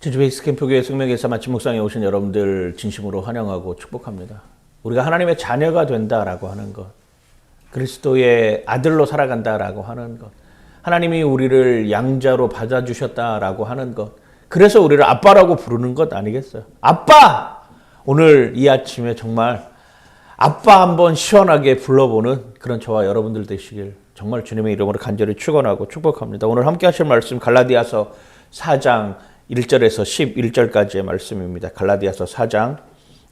진주 베이스캠프교회 생명에서 마침 묵상에 오신 여러분들 진심으로 환영하고 축복합니다. 우리가 하나님의 자녀가 된다라고 하는 것, 그리스도의 아들로 살아간다라고 하는 것, 하나님이 우리를 양자로 받아주셨다라고 하는 것, 그래서 우리를 아빠라고 부르는 것 아니겠어요? 아빠! 오늘 이 아침에 정말 아빠 한번 시원하게 불러보는 그런 저와 여러분들 되시길 정말 주님의 이름으로 간절히 축원하고 축복합니다. 오늘 함께 하실 말씀 갈라디아서 4장 1절에서 11절까지의 말씀입니다. 갈라디아서 4장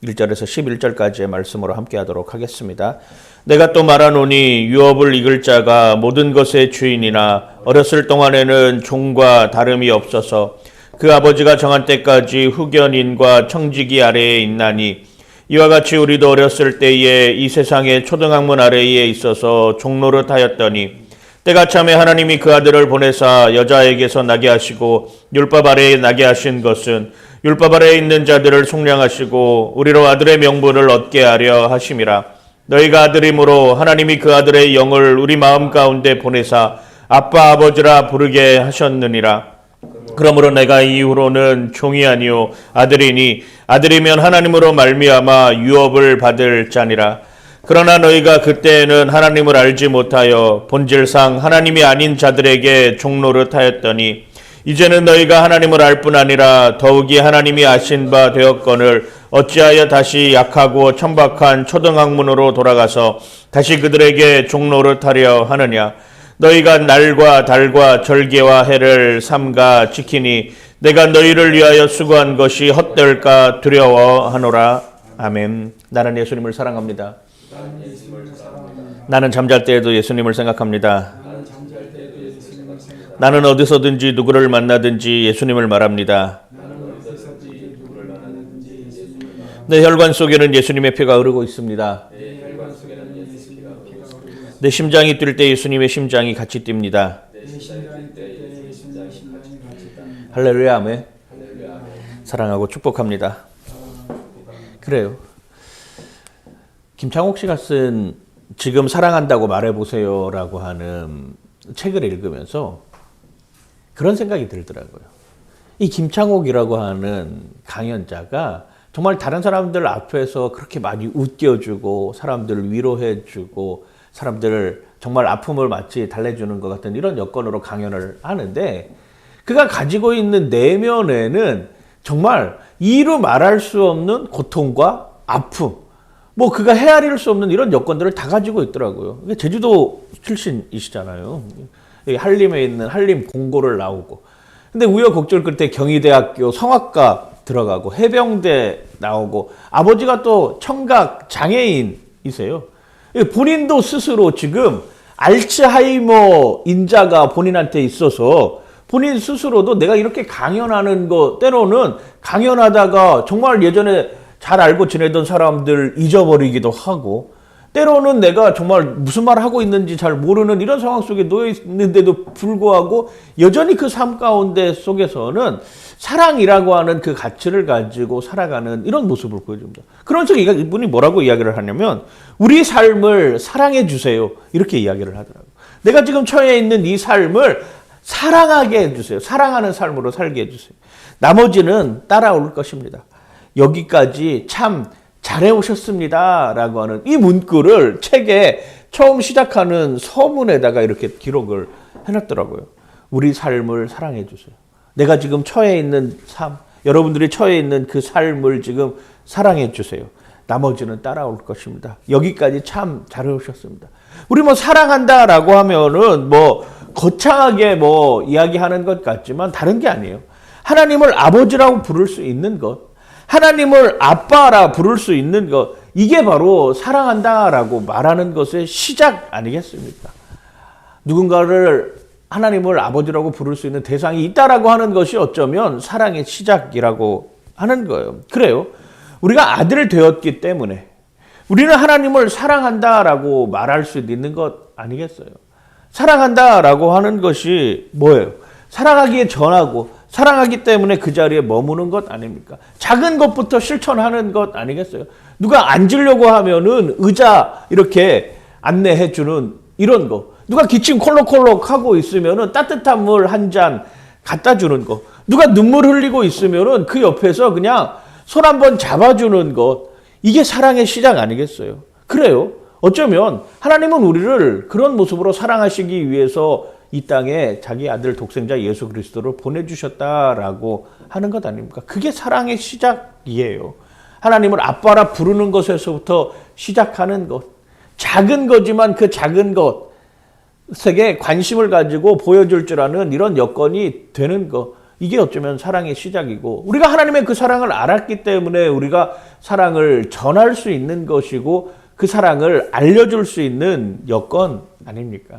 1절에서 11절까지의 말씀으로 함께 하도록 하겠습니다. 내가 또 말하노니 유업을 이길 자가 모든 것의 주인이나 어렸을 동안에는 종과 다름이 없어서 그 아버지가 정한 때까지 후견인과 청지기 아래에 있나니 이와 같이 우리도 어렸을 때에 이 세상의 초등학문 아래에 있어서 종노릇하였더니 때가 참에 하나님이 그 아들을 보내사 여자에게서 나게 하시고 율법 아래에 나게 하신 것은 율법 아래에 있는 자들을 속량하시고 우리로 아들의 명분을 얻게 하려 하심이라. 너희가 아들이므로 하나님이 그 아들의 영을 우리 마음 가운데 보내사 아빠 아버지라 부르게 하셨느니라. 그러므로 내가 이후로는 종이 아니요 아들이니 아들이면 하나님으로 말미암아 유업을 받을 자니라. 그러나 너희가 그때에는 하나님을 알지 못하여 본질상 하나님이 아닌 자들에게 종노릇하였더니 이제는 너희가 하나님을 알 뿐 아니라 더욱이 하나님이 아신 바 되었거늘 어찌하여 다시 약하고 천박한 초등학문으로 돌아가서 다시 그들에게 종노릇하려 하느냐. 너희가 날과 달과 절개와 해를 삼가 지키니 내가 너희를 위하여 수고한 것이 헛될까 두려워하노라. 아멘. 나는 예수님을 사랑합니다. 나는 잠잘 때에도 예수님을 생각합니다. 나는 어디서든지 누구를 만나든지 예수님을 말합니다. 내 혈관 속에는 예수님의 피가 흐르고 있습니다. 내 심장이 뛸 때 예수님의 심장이 같이 뜁니다. 할렐루야, 아멘. 사랑하고 축복합니다. 그래요. 김창옥 씨가 쓴 지금 사랑한다고 말해보세요라고 하는 책을 읽으면서 그런 생각이 들더라고요. 이 김창옥이라고 하는 강연자가 정말 다른 사람들 앞에서 그렇게 많이 웃겨주고 사람들을 위로해주고 사람들을 정말 아픔을 마치 달래주는 것 같은 이런 여건으로 강연을 하는데 그가 가지고 있는 내면에는 정말 이루 말할 수 없는 고통과 아픔, 뭐 그가 헤아릴 수 없는 이런 여건들을 다 가지고 있더라고요. 제주도 출신이시잖아요. 한림에 있는 한림 공고를 나오고 근데 우여곡절 끝에 경희대학교 성악과 들어가고 해병대 나오고 아버지가 또 청각 장애인이세요. 본인도 스스로 지금 알츠하이머 인자가 본인한테 있어서 본인 스스로도 내가 이렇게 강연하는 거 때로는 강연하다가 정말 예전에 잘 알고 지내던 사람들 잊어버리기도 하고 때로는 내가 정말 무슨 말을 하고 있는지 잘 모르는 이런 상황 속에 놓여 있는데도 불구하고 여전히 그 삶 가운데 속에서는 사랑이라고 하는 그 가치를 가지고 살아가는 이런 모습을 보여줍니다. 그러면서 이분이 뭐라고 이야기를 하냐면 우리 삶을 사랑해 주세요. 이렇게 이야기를 하더라고요. 내가 지금 처해 있는 이 삶을 사랑하게 해주세요. 사랑하는 삶으로 살게 해주세요. 나머지는 따라올 것입니다. 여기까지 참 잘해오셨습니다. 라고 하는 이 문구를 책에 처음 시작하는 서문에다가 이렇게 기록을 해놨더라고요. 우리 삶을 사랑해 주세요. 내가 지금 처해 있는 삶, 여러분들이 처해 있는 그 삶을 지금 사랑해 주세요. 나머지는 따라올 것입니다. 여기까지 참 잘해오셨습니다. 우리 뭐 사랑한다라고 하면은 뭐 거창하게 뭐 이야기하는 것 같지만 다른 게 아니에요. 하나님을 아버지라고 부를 수 있는 것, 하나님을 아빠라 부를 수 있는 것, 이게 바로 사랑한다라고 말하는 것의 시작 아니겠습니까? 누군가를 하나님을 아버지라고 부를 수 있는 대상이 있다라고 하는 것이 어쩌면 사랑의 시작이라고 하는 거예요. 그래요. 우리가 아들 되었기 때문에 우리는 하나님을 사랑한다라고 말할 수 있는 것 아니겠어요? 사랑한다라고 하는 것이 뭐예요? 사랑하기에 전하고 사랑하기 때문에 그 자리에 머무는 것 아닙니까? 작은 것부터 실천하는 것 아니겠어요? 누가 앉으려고 하면은 의자 이렇게 안내해 주는 이런 거. 누가 기침 콜록콜록 하고 있으면은 따뜻한 물 한 잔 갖다 주는 거. 누가 눈물 흘리고 있으면은 그 옆에서 그냥 손 한번 잡아주는 것, 이게 사랑의 시작 아니겠어요? 그래요. 어쩌면 하나님은 우리를 그런 모습으로 사랑하시기 위해서 이 땅에 자기 아들 독생자 예수 그리스도를 보내주셨다라고 하는 것 아닙니까? 그게 사랑의 시작이에요. 하나님을 아빠라 부르는 것에서부터 시작하는 것. 작은 거지만 그 작은 것에게 관심을 가지고 보여줄 줄 아는 이런 여건이 되는 것. 이게 어쩌면 사랑의 시작이고, 우리가 하나님의 그 사랑을 알았기 때문에 우리가 사랑을 전할 수 있는 것이고 그 사랑을 알려줄 수 있는 여건 아닙니까?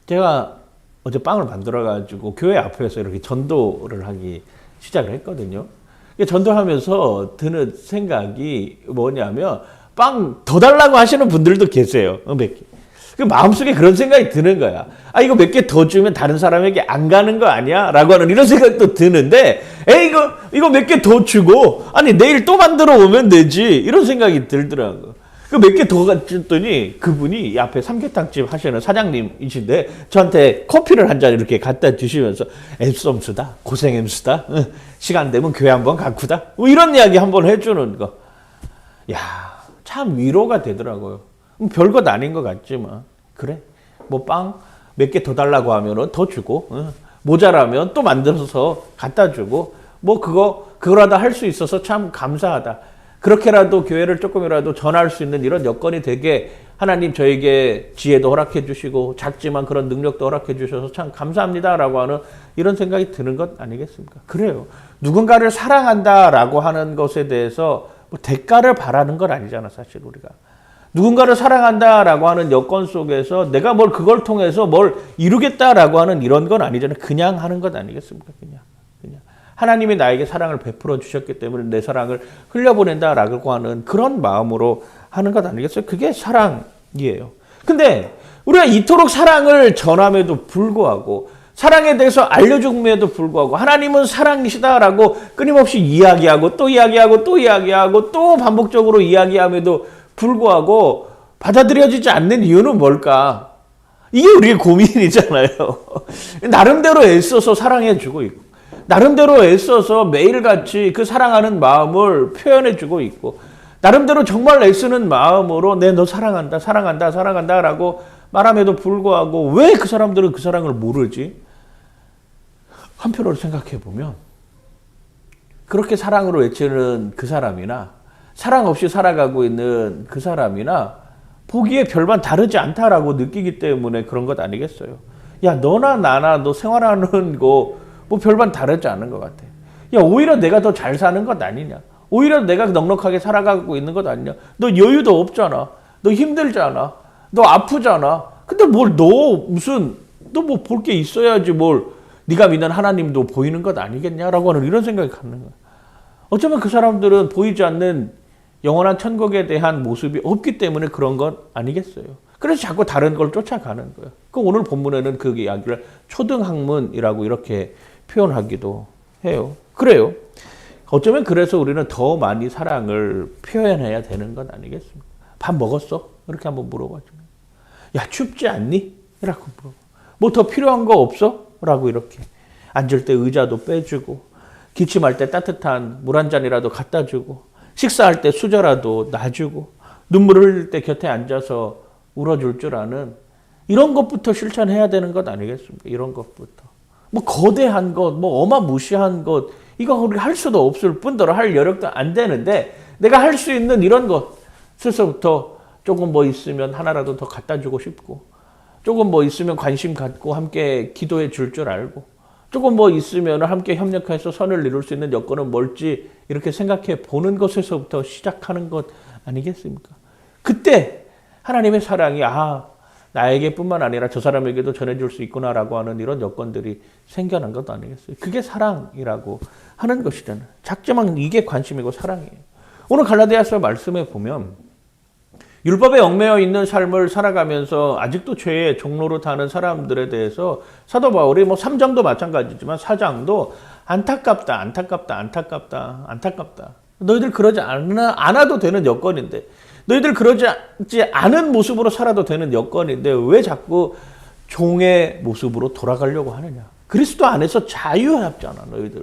제가 어제 빵을 만들어가지고 교회 앞에서 이렇게 전도를 하기 시작을 했거든요. 전도하면서 드는 생각이 뭐냐면, 빵 더 달라고 하시는 분들도 계세요. 몇 개. 그 마음속에 그런 생각이 드는 거야. 아, 이거 몇 개 더 주면 다른 사람에게 안 가는 거 아니야? 라고 하는 이런 생각도 드는데, 이거 몇 개 더 주고, 아니, 내일 또 만들어 오면 되지. 이런 생각이 들더라고요. 그 몇 개 더 줬더니 그분이 앞에 삼계탕집 하시는 사장님이신데 저한테 커피를 한 잔 이렇게 갖다 주시면서 애쏨수다, 고생엠수다, 시간 되면 교회 한번 가쿠다, 뭐 이런 이야기 한번 해주는 거. 야, 참 위로가 되더라고요. 별것 아닌 것 같지만, 그래, 뭐 빵 몇 개 더 달라고 하면은 더 주고, 모자라면 또 만들어서 갖다 주고, 뭐 그거라도 할 수 있어서 참 감사하다. 그렇게라도 교회를 조금이라도 전할 수 있는 이런 여건이 되게 하나님 저에게 지혜도 허락해 주시고 작지만 그런 능력도 허락해 주셔서 참 감사합니다라고 하는 이런 생각이 드는 것 아니겠습니까? 그래요. 누군가를 사랑한다라고 하는 것에 대해서 뭐 대가를 바라는 건 아니잖아, 사실 우리가. 누군가를 사랑한다라고 하는 여건 속에서 내가 그걸 통해서 뭘 이루겠다라고 하는 이런 건 아니잖아요. 그냥 하는 것 아니겠습니까? 그냥. 하나님이 나에게 사랑을 베풀어 주셨기 때문에 내 사랑을 흘려보낸다라고 하는 그런 마음으로 하는 것 아니겠어요? 그게 사랑이에요. 근데 우리가 이토록 사랑을 전함에도 불구하고, 사랑에 대해서 알려줌에도 불구하고, 하나님은 사랑이시다라고 끊임없이 이야기하고 또 이야기하고 또 이야기하고 또 반복적으로 이야기함에도 불구하고 받아들여지지 않는 이유는 뭘까? 이게 우리의 고민이잖아요. 나름대로 애써서 사랑해주고 있고, 나름대로 애써서 매일같이 그 사랑하는 마음을 표현해주고 있고, 나름대로 정말 애쓰는 마음으로 너 사랑한다, 사랑한다, 사랑한다 라고 말함에도 불구하고 왜 그 사람들은 그 사랑을 모르지? 한편으로 생각해보면 그렇게 사랑으로 외치는 그 사람이나 사랑 없이 살아가고 있는 그 사람이나 보기에 별반 다르지 않다라고 느끼기 때문에 그런 것 아니겠어요? 야, 너나 나나 너 생활하는 거 뭐 별반 다르지 않은 것 같아. 야, 오히려 내가 더 잘 사는 것 아니냐? 오히려 내가 넉넉하게 살아가고 있는 것 아니냐? 너 여유도 없잖아. 너 힘들잖아. 너 아프잖아. 근데 너 뭐 볼 게 있어야지 네가 믿는 하나님도 보이는 것 아니겠냐라고 하는 이런 생각이 갖는 거야. 어쩌면 그 사람들은 보이지 않는 영원한 천국에 대한 모습이 없기 때문에 그런 것 아니겠어요. 그래서 자꾸 다른 걸 쫓아가는 거예요. 오늘 본문에는 그 이야기를 초등학문이라고 이렇게 표현하기도 해요. 그래요. 어쩌면 그래서 우리는 더 많이 사랑을 표현해야 되는 것 아니겠습니까? 밥 먹었어? 이렇게 한번 물어봐줘. 야, 춥지 않니? 라고 물어봐. 뭐 더 필요한 거 없어? 라고 이렇게. 앉을 때 의자도 빼주고, 기침할 때 따뜻한 물 한 잔이라도 갖다 주고, 식사할 때 수저라도 놔주고, 눈물 흘릴 때 곁에 앉아서 울어줄 줄 아는 이런 것부터 실천해야 되는 것 아니겠습니까? 이런 것부터. 거대한 것, 어마무시한 것, 이거 우리 할 수도 없을 뿐더러 할 여력도 안 되는데, 내가 할 수 있는 이런 것에서부터 조금 있으면 하나라도 더 갖다 주고 싶고, 조금 있으면 관심 갖고 함께 기도해 줄 줄 알고, 조금 있으면 함께 협력해서 선을 이룰 수 있는 여건은 뭘지 이렇게 생각해 보는 것에서부터 시작하는 것 아니겠습니까? 그때 하나님의 사랑이 나에게뿐만 아니라 저 사람에게도 전해줄 수 있구나라고 하는 이런 여건들이 생겨난 것도 아니겠어요? 그게 사랑이라고 하는 것이잖아요. 작지만 이게 관심이고 사랑이에요. 오늘 갈라디아서 말씀에 보면 율법에 얽매여 있는 삶을 살아가면서 아직도 죄의 종로로 타는 사람들에 대해서 사도 바울이 3장도 마찬가지지만 4장도 안타깝다. 너희들 그러지 않아도 되는 여건인데, 너희들 그러지 않은 모습으로 살아도 되는 여건인데 왜 자꾸 종의 모습으로 돌아가려고 하느냐. 그리스도 안에서 자유하잖아, 너희들.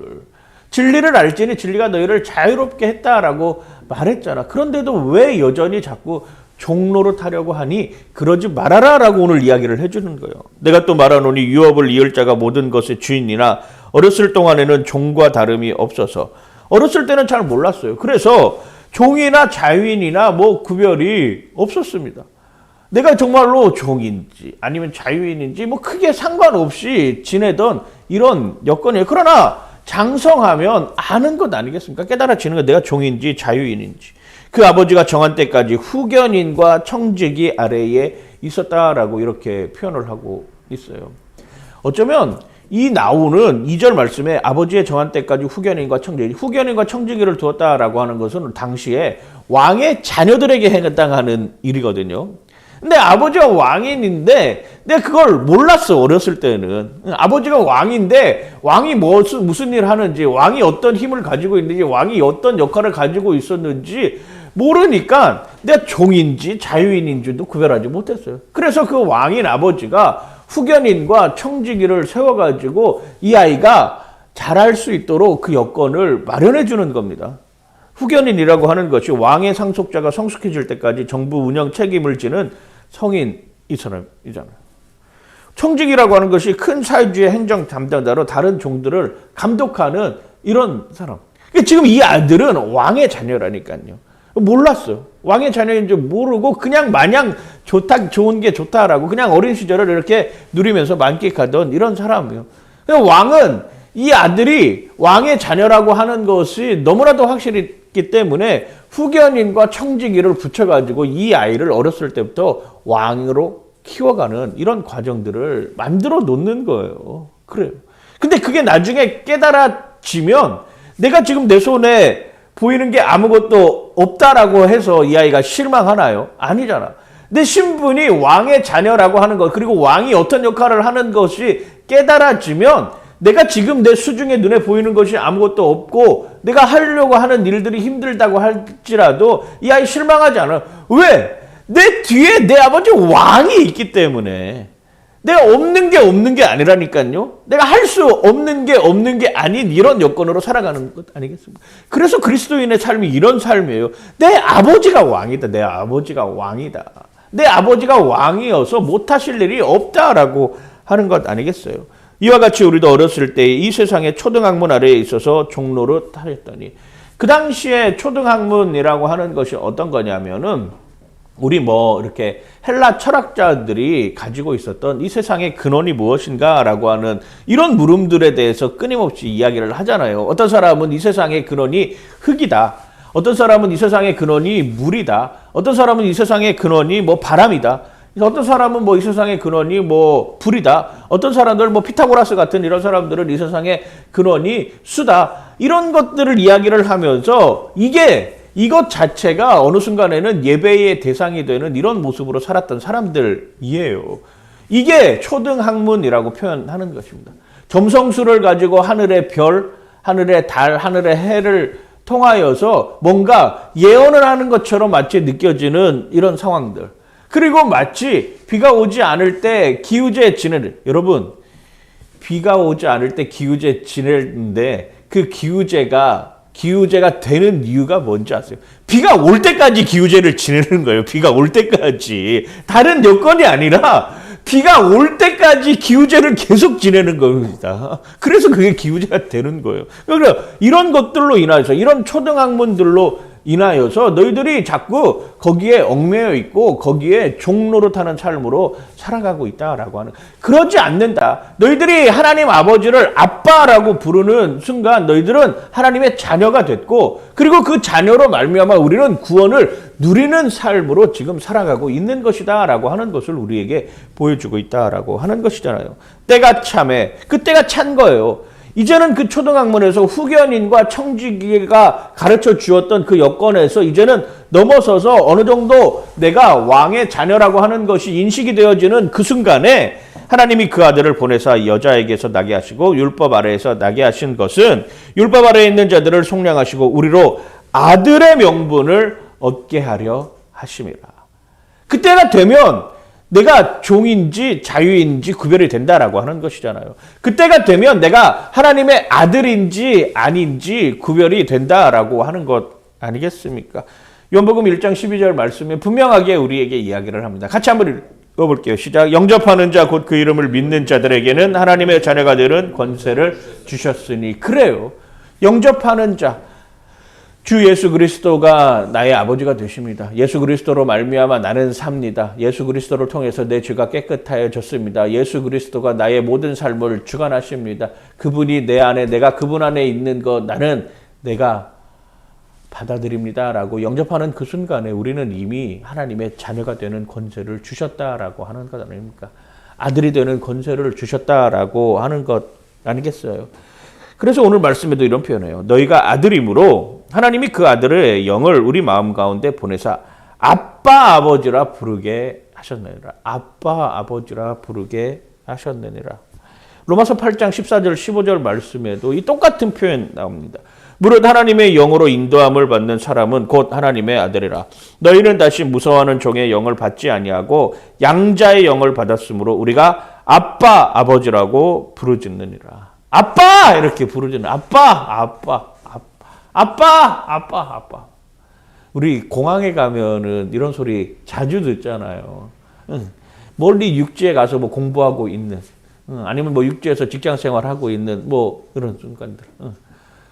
진리를 알지니 진리가 너희를 자유롭게 했다라고 말했잖아. 그런데도 왜 여전히 자꾸 종로를 하려고 하니? 그러지 말아라 라고 오늘 이야기를 해주는 거예요. 내가 또 말하노니 유업을 이을 자가 모든 것의 주인이나 어렸을 동안에는 종과 다름이 없어서. 어렸을 때는 잘 몰랐어요. 그래서 종이나 자유인이나 뭐 구별이 없었습니다. 내가 정말로 종인지 아니면 자유인인지 뭐 크게 상관없이 지내던 이런 여건이에요. 그러나 장성하면 아는 것 아니겠습니까? 깨달아지는 것, 내가 종인지 자유인인지. 그 아버지가 정한 때까지 후견인과 청지기 아래에 있었다라고 이렇게 표현을 하고 있어요. 어쩌면 이 나오는 2절 말씀에 아버지의 정한 때까지 후견인과 청지기를 두었다라고 하는 것은 당시에 왕의 자녀들에게 해당하는 일이거든요. 근데 아버지가 왕인인데 내가 그걸 몰랐어, 어렸을 때는. 아버지가 왕인데 왕이 무슨 일을 하는지, 왕이 어떤 힘을 가지고 있는지, 왕이 어떤 역할을 가지고 있었는지 모르니까 내가 종인지 자유인인지도 구별하지 못했어요. 그래서 그 왕인 아버지가 후견인과 청지기를 세워가지고 이 아이가 잘할 수 있도록 그 여건을 마련해 주는 겁니다. 후견인이라고 하는 것이 왕의 상속자가 성숙해질 때까지 정부 운영 책임을 지는 성인 이 사람이잖아요. 청직이라고 하는 것이 큰 사회주의 행정 담당자로 다른 종들을 감독하는 이런 사람. 지금 이 아들은 왕의 자녀라니까요. 몰랐어요. 왕의 자녀인지 모르고 그냥 마냥 좋은 게 좋다라고 그냥 어린 시절을 이렇게 누리면서 만끽하던 이런 사람이에요. 왕은 이 아들이 왕의 자녀라고 하는 것이 너무나도 확실했기 때문에 후견인과 청지기를 붙여가지고 이 아이를 어렸을 때부터 왕으로 키워가는 이런 과정들을 만들어 놓는 거예요. 그래요. 근데 그게 나중에 깨달아지면 내가 지금 내 손에 보이는 게 아무것도 없다라고 해서 이 아이가 실망하나요? 아니잖아. 내 신분이 왕의 자녀라고 하는 것, 그리고 왕이 어떤 역할을 하는 것이 깨달아지면 내가 지금 내 수중에 눈에 보이는 것이 아무것도 없고 내가 하려고 하는 일들이 힘들다고 할지라도 이 아이 실망하지 않아. 왜? 내 뒤에 내 아버지 왕이 있기 때문에. 내가 없는 게 아니라니까요. 내가 할 수 없는 게 아닌 이런 여건으로 살아가는 것 아니겠습니까? 그래서 그리스도인의 삶이 이런 삶이에요. 내 아버지가 왕이다. 내 아버지가 왕이다. 내 아버지가 왕이어서 못하실 일이 없다라고 하는 것 아니겠어요? 이와 같이 우리도 어렸을 때 이 세상의 초등학문 아래에 있어서 종로를 타였더니, 그 당시에 초등학문이라고 하는 것이 어떤 거냐면은 우리 이렇게 헬라 철학자들이 가지고 있었던 이 세상의 근원이 무엇인가라고 하는 이런 물음들에 대해서 끊임없이 이야기를 하잖아요. 어떤 사람은 이 세상의 근원이 흙이다. 어떤 사람은 이 세상의 근원이 물이다. 어떤 사람은 이 세상의 근원이 바람이다. 어떤 사람은 이 세상의 근원이 불이다. 어떤 사람들 피타고라스 같은 이런 사람들은 이 세상의 근원이 수다. 이런 것들을 이야기를 하면서 이것 자체가 어느 순간에는 예배의 대상이 되는 이런 모습으로 살았던 사람들이에요. 이게 초등학문이라고 표현하는 것입니다. 점성술을 가지고 하늘의 별, 하늘의 달, 하늘의 해를 통하여서 뭔가 예언을 하는 것처럼 마치 느껴지는 이런 상황들. 그리고 마치 비가 오지 않을 때 기우제 여러분, 비가 오지 않을 때 기우제 지내는데 그 기우제가 되는 이유가 뭔지 아세요? 비가 올 때까지 기우제를 지내는 거예요. 비가 올 때까지. 다른 여건이 아니라 비가 올 때까지 기우제를 계속 지내는 겁니다. 그래서 그게 기우제가 되는 거예요. 그러니까 이런 것들로 인해서, 이런 초등학문들로 인하여서 너희들이 자꾸 거기에 얽매여 있고 거기에 종노릇하는 삶으로 살아가고 있다라고 하는. 그러지 않는다. 너희들이 하나님 아버지를 아빠라고 부르는 순간 너희들은 하나님의 자녀가 됐고, 그리고 그 자녀로 말미암아 우리는 구원을 누리는 삶으로 지금 살아가고 있는 것이다라고 하는 것을 우리에게 보여주고 있다라고 하는 것이잖아요. 때가 참에, 그때가 찬 거예요. 이제는 그 초등학문에서 후견인과 청지기가 가르쳐 주었던 그 여건에서 이제는 넘어서서 어느 정도 내가 왕의 자녀라고 하는 것이 인식이 되어지는 그 순간에 하나님이 그 아들을 보내사 여자에게서 나게 하시고 율법 아래에서 나게 하신 것은 율법 아래에 있는 자들을 속량하시고 우리로 아들의 명분을 얻게 하려 하심이라. 그때가 되면 내가 종인지 자유인지 구별이 된다라고 하는 것이잖아요. 그때가 되면 내가 하나님의 아들인지 아닌지 구별이 된다라고 하는 것 아니겠습니까? 요한복음 1장 12절 말씀에 분명하게 우리에게 이야기를 합니다. 같이 한번 읽어볼게요. 시작. 영접하는 자 곧 그 이름을 믿는 자들에게는 하나님의 자녀가 되는 권세를 주셨으니. 그래요. 영접하는 자. 주 예수 그리스도가 나의 아버지가 되십니다. 예수 그리스도로 말미암아 나는 삽니다. 예수 그리스도를 통해서 내 죄가 깨끗하여졌습니다. 예수 그리스도가 나의 모든 삶을 주관하십니다. 그분이 내 안에, 내가 그분 안에 있는 것, 나는 내가 받아들입니다라고 영접하는 그 순간에 우리는 이미 하나님의 자녀가 되는 권세를 주셨다라고 하는 것 아닙니까? 아들이 되는 권세를 주셨다라고 하는 것 아니겠어요? 그래서 오늘 말씀에도 이런 표현이에요. 너희가 아들이므로 하나님이 그 아들의 영을 우리 마음 가운데 보내사 아빠 아버지라 부르게 하셨느니라. 아빠 아버지라 부르게 하셨느니라. 로마서 8장 14절 15절 말씀에도 이 똑같은 표현 나옵니다. 무릇 하나님의 영으로 인도함을 받는 사람은 곧 하나님의 아들이라. 너희는 다시 무서워하는 종의 영을 받지 아니하고 양자의 영을 받았으므로 우리가 아빠 아버지라고 부르짖느니라. 아빠 이렇게 부르짖는 아빠. 우리 공항에 가면은 이런 소리 자주 듣잖아요. 멀리 육지에 가서 뭐 공부하고 있는, 아니면 뭐 육지에서 직장 생활하고 있는 뭐 그런 순간들.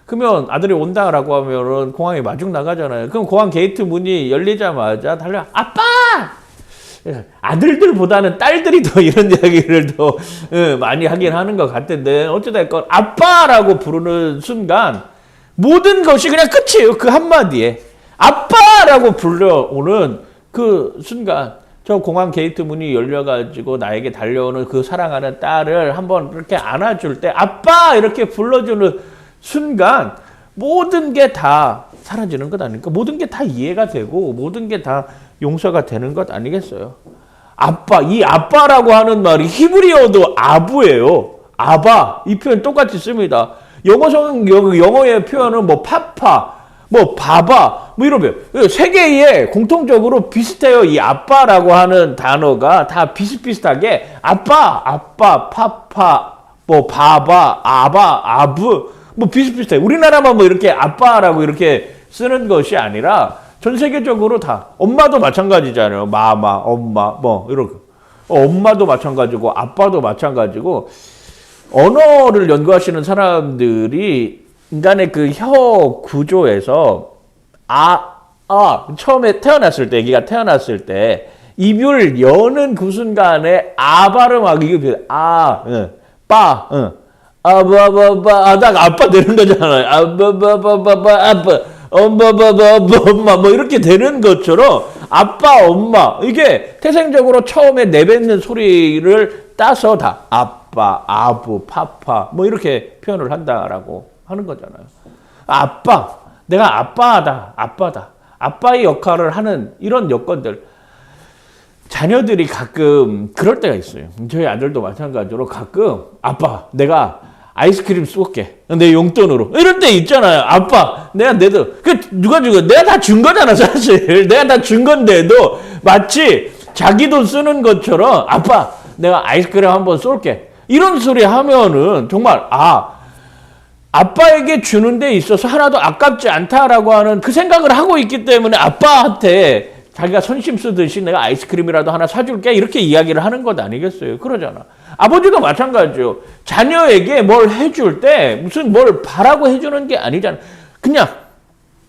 그러면 아들이 온다라고 하면은 공항에 마중 나가잖아요. 그럼 공항 게이트 문이 열리자마자 달려 아빠. 아들들보다는 딸들이 더 이런 이야기를 더 많이 하긴 하는 것 같은데 어찌됐건 아빠라고 부르는 순간 모든 것이 그냥 끝이에요. 그 한마디에 아빠라고 불려오는 그 순간 저 공항 게이트 문이 열려가지고 나에게 달려오는 그 사랑하는 딸을 한번 이렇게 안아줄 때 아빠 이렇게 불러주는 순간 모든 게 다 사라지는 것 아닙니까? 모든 게 다 이해가 되고 모든 게 다 용서가 되는 것 아니겠어요? 아빠, 이 아빠라고 하는 말이 히브리어도 아부예요. 아바, 이 표현 똑같이 씁니다. 영어의 표현은 뭐 파파, 뭐 바바, 뭐 이런 표현. 세 개에 공통적으로 비슷해요. 이 아빠라고 하는 단어가 다 비슷비슷하게 아빠, 파파, 뭐 바바, 아바, 아부, 뭐 비슷비슷해요. 우리나라만 뭐 이렇게 아빠라고 이렇게 쓰는 것이 아니라 전 세계적으로 다 엄마도 마찬가지잖아요. 마마, 엄마, 뭐 이런 거. 엄마도 마찬가지고 아빠도 마찬가지고 언어를 연구하시는 사람들이 인간의 그 혀 구조에서 처음에 태어났을 때 애기가 태어났을 때 입을 여는 그 순간에 발음하기 이게 딱 아빠 되는 거잖아요. 아빠. 엄마 뭐 이렇게 되는 것처럼 아빠 엄마 이게 태생적으로 처음에 내뱉는 소리를 따서 다 아빠 아부 파파 뭐 이렇게 표현을 한다라고 하는 거잖아요. 아빠 내가 아빠다 아빠의 역할을 하는 이런 여건들 자녀들이 가끔 그럴 때가 있어요. 저희 아들도 마찬가지로 가끔 아빠 내가 아이스크림 쏠게. 내 용돈으로. 이럴 때 있잖아요. 아빠, 내가 누가 준 거? 내가 다 준 거잖아, 사실. 내가 다 준 건데도 마치 자기 돈 쓰는 것처럼 아빠, 내가 아이스크림 한번 쏠게. 이런 소리 하면은 정말, 아빠에게 주는 데 있어서 하나도 아깝지 않다라고 하는 그 생각을 하고 있기 때문에 아빠한테 자기가 선심 쓰듯이 내가 아이스크림이라도 하나 사줄게 이렇게 이야기를 하는 것 아니겠어요? 그러잖아. 아버지도 마찬가지죠. 자녀에게 뭘 해줄 때 무슨 뭘 바라고 해주는 게 아니잖아. 그냥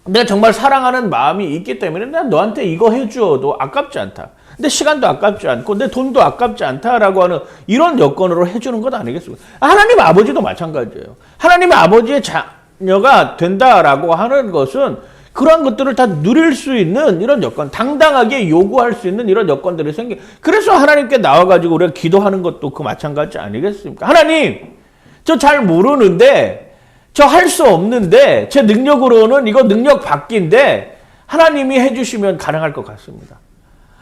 내가 정말 사랑하는 마음이 있기 때문에 내가 너한테 이거 해주어도 아깝지 않다. 내 시간도 아깝지 않고 내 돈도 아깝지 않다라고 하는 이런 여건으로 해주는 것 아니겠습니까? 하나님 아버지도 마찬가지예요. 하나님 아버지의 자녀가 된다라고 하는 것은 그러한 것들을 다 누릴 수 있는 이런 여건, 당당하게 요구할 수 있는 이런 여건들이 생겨. 그래서 하나님께 나와가지고 우리가 기도하는 것도 그 마찬가지 아니겠습니까? 하나님, 저 잘 모르는데, 저 할 수 없는데, 제 능력으로는 이거 능력 밖인데, 하나님이 해주시면 가능할 것 같습니다.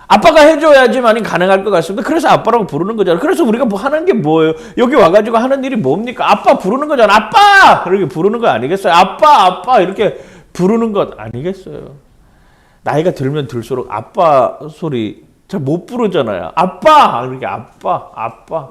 아빠가 해줘야지만이 가능할 것 같습니다. 그래서 아빠라고 부르는 거잖아요. 그래서 우리가 뭐 하는 게 뭐예요? 여기 와가지고 하는 일이 뭡니까? 아빠 부르는 거잖아. 아빠! 이렇게 부르는 거 아니겠어요? 아빠! 이렇게 부르는 것 아니겠어요? 나이가 들면 들수록 아빠 소리 잘 못 부르잖아요. 아빠! 이렇게 아빠.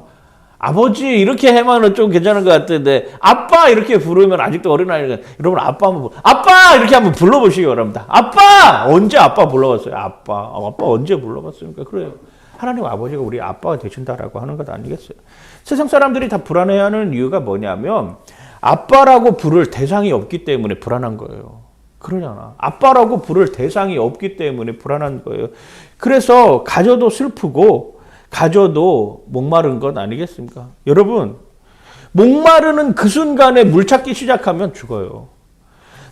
아버지 이렇게 해만은 좀 괜찮은 것 같은데 아빠 이렇게 부르면 아직도 어린아이가 여러분 아빠 이렇게 한번 불러보시기 바랍니다. 아빠! 언제 아빠 불러봤어요? 아빠 언제 불러봤습니까? 그래요. 하나님 아버지가 우리 아빠가 되신다라고 하는 것 아니겠어요? 세상 사람들이 다 불안해하는 이유가 뭐냐면 아빠라고 부를 대상이 없기 때문에 불안한 거예요. 그러잖아. 아빠라고 부를 대상이 없기 때문에 불안한 거예요. 그래서 가져도 슬프고 가져도 목마른 것 아니겠습니까? 여러분, 목마르는 그 순간에 물 찾기 시작하면 죽어요.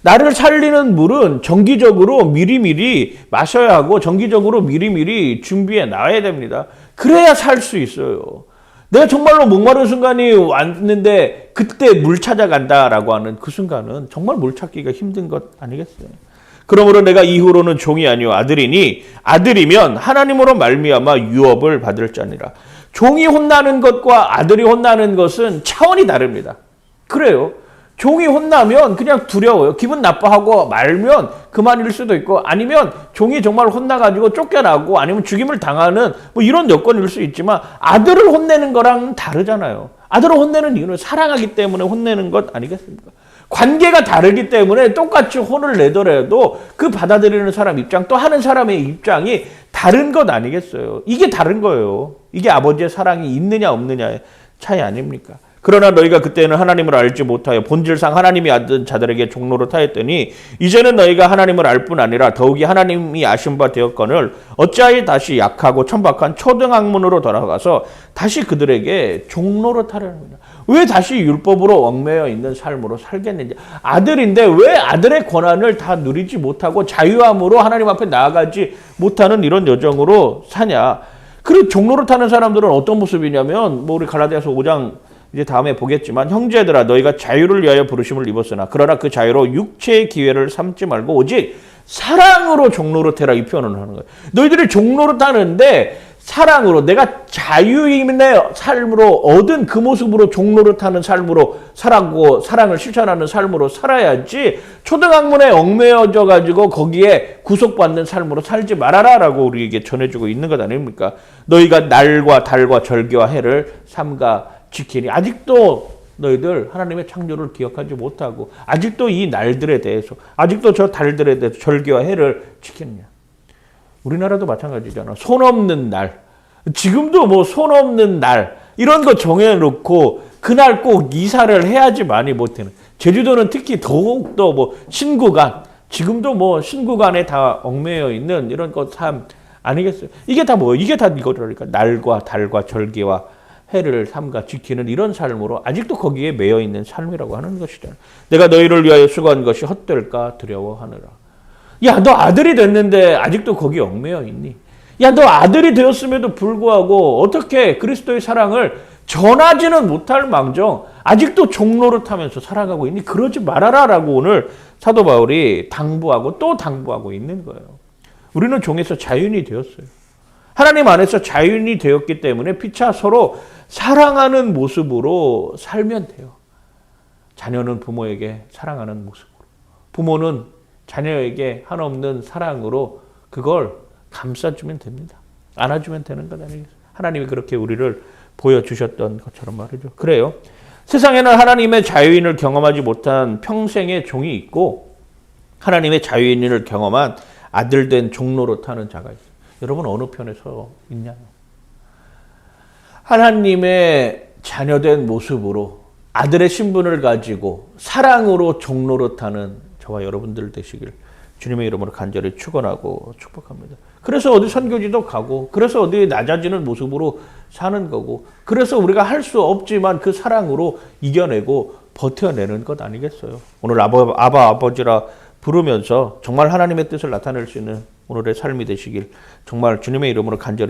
나를 살리는 물은 정기적으로 미리미리 마셔야 하고 정기적으로 미리미리 준비해 놔야 됩니다. 그래야 살 수 있어요. 내가 정말로 목마른 순간이 왔는데 그때 물 찾아간다라고 하는 그 순간은 정말 물 찾기가 힘든 것 아니겠어요? 그러므로 내가 이후로는 종이 아니요 아들이니 아들이면 하나님으로 말미암아 유업을 받을 자니라. 종이 혼나는 것과 아들이 혼나는 것은 차원이 다릅니다. 그래요. 종이 혼나면 그냥 두려워요. 기분 나빠하고 말면 그만일 수도 있고 아니면 종이 정말 혼나가지고 쫓겨나고 아니면 죽임을 당하는 뭐 이런 여건일 수 있지만 아들을 혼내는 거랑 다르잖아요. 아들을 혼내는 이유는 사랑하기 때문에 혼내는 것 아니겠습니까? 관계가 다르기 때문에 똑같이 혼을 내더라도 그 받아들이는 사람 입장 또 하는 사람의 입장이 다른 것 아니겠어요. 이게 다른 거예요. 이게 아버지의 사랑이 있느냐 없느냐의 차이 아닙니까? 그러나 너희가 그때는 하나님을 알지 못하여 본질상 하나님이 아든 자들에게 종로로 타였더니 이제는 너희가 하나님을 알 뿐 아니라 더욱이 하나님이 아신 바 되었거늘 어찌하여 다시 약하고 천박한 초등학문으로 돌아가서 다시 그들에게 종로로 타려는 거냐. 왜 다시 율법으로 얽매여 있는 삶으로 살겠는지. 아들인데 왜 아들의 권한을 다 누리지 못하고 자유함으로 하나님 앞에 나아가지 못하는 이런 여정으로 사냐. 그리고 종로로 타는 사람들은 어떤 모습이냐면 뭐 우리 갈라디아서 5장 이제 다음에 보겠지만 형제들아 너희가 자유를 위하여 부르심을 입었으나 그러나 그 자유로 육체의 기회를 삼지 말고 오직 사랑으로 종로로 태라 이 표현을 하는 거예요. 너희들이 종로로 타는데 사랑으로 내가 자유인의 삶으로 얻은 그 모습으로 종로를 타는 삶으로 살았고 사랑을 실천하는 삶으로 살아야지 초등학문에 얽매여져 가지고 거기에 구속받는 삶으로 살지 말아라라고 우리에게 전해주고 있는 것 아닙니까? 너희가 날과 달과 절기와 해를 삼가 지키니 아직도 너희들 하나님의 창조를 기억하지 못하고 아직도 이 날들에 대해서 아직도 저 달들에 대해서 절기와 해를 지키느냐. 우리나라도 마찬가지잖아. 손 없는 날. 지금도 뭐 손 없는 날 이런 거 정해놓고 그날 꼭 이사를 해야지만이 못하는. 제주도는 특히 더욱더 뭐 신구간 지금도 뭐 신구간에 다 얽매여 있는 이런 것 참 아니겠어요. 이게 다 뭐예요? 이게 다 이거라니까. 날과 달과 절기와 해를 삼가 지키는 이런 삶으로 아직도 거기에 매여 있는 삶이라고 하는 것이잖아요. 내가 너희를 위하여 수고한 것이 헛될까 두려워하느라. 야, 너 아들이 됐는데 아직도 거기 얽매여 있니? 야, 너 아들이 되었음에도 불구하고 어떻게 그리스도의 사랑을 전하지는 못할 망정 아직도 종로를 타면서 살아가고 있니? 그러지 말아라라고 오늘 사도 바울이 당부하고 또 당부하고 있는 거예요. 우리는 종에서 자유인이 되었어요. 하나님 안에서 자유인이 되었기 때문에 피차 서로 사랑하는 모습으로 살면 돼요. 자녀는 부모에게 사랑하는 모습으로. 부모는 자녀에게 한없는 사랑으로 그걸 감싸주면 됩니다. 안아주면 되는 것 아니겠어요? 하나님이 그렇게 우리를 보여주셨던 것처럼 말이죠. 그래요. 세상에는 하나님의 자유인을 경험하지 못한 평생의 종이 있고 하나님의 자유인을 경험한 아들 된 종로로 타는 자가 있어요. 여러분 어느 편에 서 있냐요? 하나님의 자녀된 모습으로 아들의 신분을 가지고 사랑으로 종로로 타는 저와 여러분들 되시길 주님의 이름으로 간절히 축원하고 축복합니다. 그래서 어디 선교지도 가고 그래서 어디 낮아지는 모습으로 사는 거고 그래서 우리가 할 수 없지만 그 사랑으로 이겨내고 버텨내는 것 아니겠어요? 오늘 아바 아버지라 부르면서 정말 하나님의 뜻을 나타낼 수 있는 오늘의 삶이 되시길 정말 주님의 이름으로 간절히